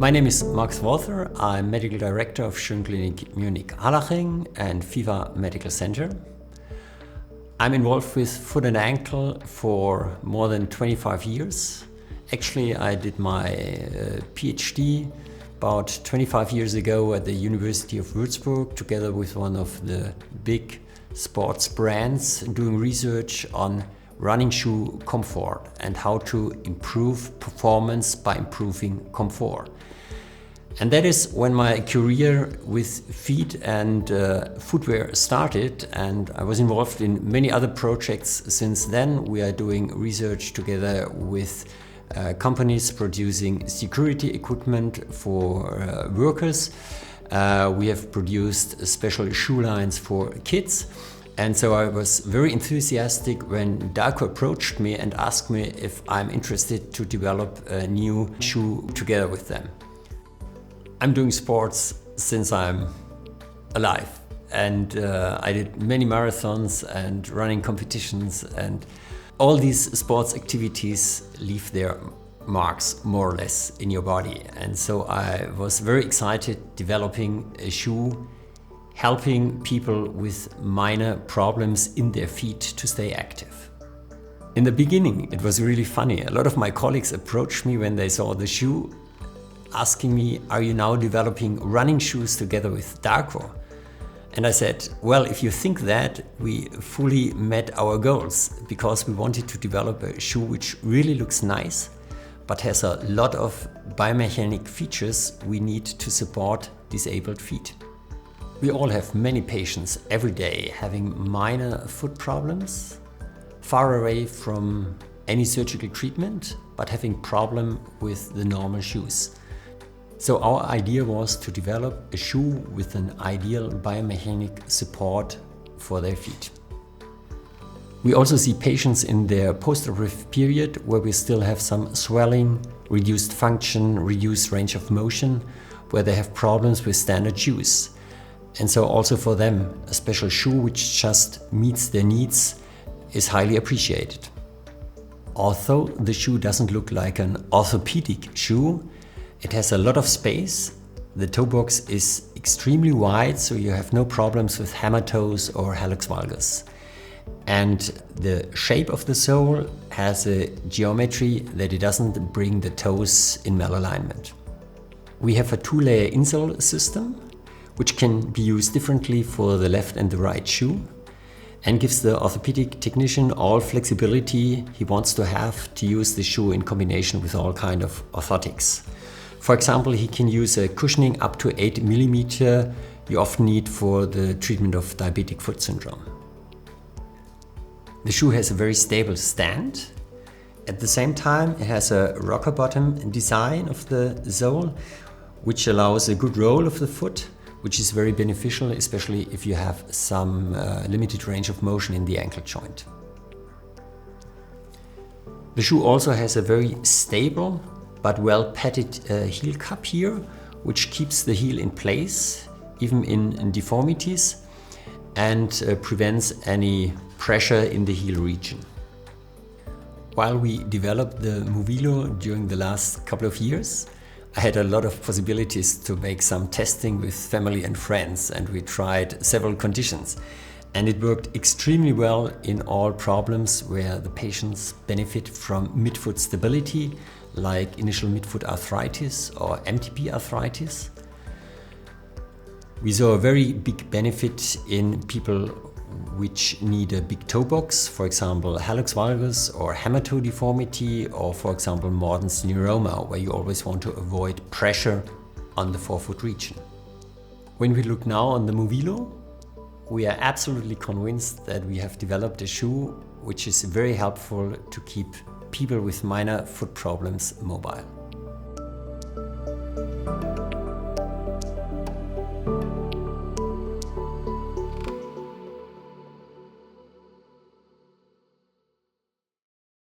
My name is Markus Walther. I'm Medical Director of Schönklinik Munich-Harlaching and FIFA Medical Center. I'm involved with foot and ankle for more than 25 years. Actually, I did my PhD about 25 years ago at the University of Würzburg together with one of the big sports brands doing research on running shoe comfort and how to improve performance by improving comfort. And that is when my career with feet and footwear started, and I was involved in many other projects since then. We are doing research together with companies producing security equipment for workers. We have produced special shoe lines for kids. And so I was very enthusiastic when DARCO approached me and asked me if I'm interested to develop a new shoe together with them. I'm doing sports since I'm alive, and I did many marathons and running competitions, and all these sports activities leave their marks more or less in your body. And so I was very excited developing a shoe helping people with minor problems in their feet to stay active. In the beginning, it was really funny. A lot of my colleagues approached me when they saw the shoe, asking me, are you now developing running shoes together with DARCO? And I said, well, if you think that, we fully met our goals, because we wanted to develop a shoe which really looks nice, but has a lot of biomechanic features we need to support disabled feet. We all have many patients every day having minor foot problems, far away from any surgical treatment, but having problem with the normal shoes. So our idea was to develop a shoe with an ideal biomechanic support for their feet. We also see patients in their postoperative period where we still have some swelling, reduced function, reduced range of motion, where they have problems with standard shoes. And so also for them, a special shoe which just meets their needs is highly appreciated. Although the shoe doesn't look like an orthopedic shoe, it has a lot of space. The toe box is extremely wide, so you have no problems with hammer toes or hallux valgus. And the shape of the sole has a geometry that it doesn't bring the toes in malalignment. We have a two-layer insole system, which can be used differently for the left and the right shoe, and gives the orthopedic technician all flexibility he wants to have to use the shoe in combination with all kind of orthotics. For example, he can use a cushioning up to 8 mm you often need for the treatment of diabetic foot syndrome. The shoe has a very stable stand. At the same time, it has a rocker bottom design of the sole, which allows a good roll of the foot, which is very beneficial, especially if you have some limited range of motion in the ankle joint. The shoe also has a very stable but well-padded heel cup here, which keeps the heel in place, even in deformities, and prevents any pressure in the heel region. While we developed the Movilo during the last couple of years, I had a lot of possibilities to make some testing with family and friends, and we tried several conditions. And it worked extremely well in all problems where the patients benefit from midfoot stability, like initial midfoot arthritis or MTP arthritis. We saw a very big benefit in people which need a big toe box, for example hallux valgus or hammer toe deformity, or for example Morden's neuroma, where you always want to avoid pressure on the forefoot region. When we look now on the Movilo, we are absolutely convinced that we have developed a shoe which is very helpful to keep people with minor foot problems mobile.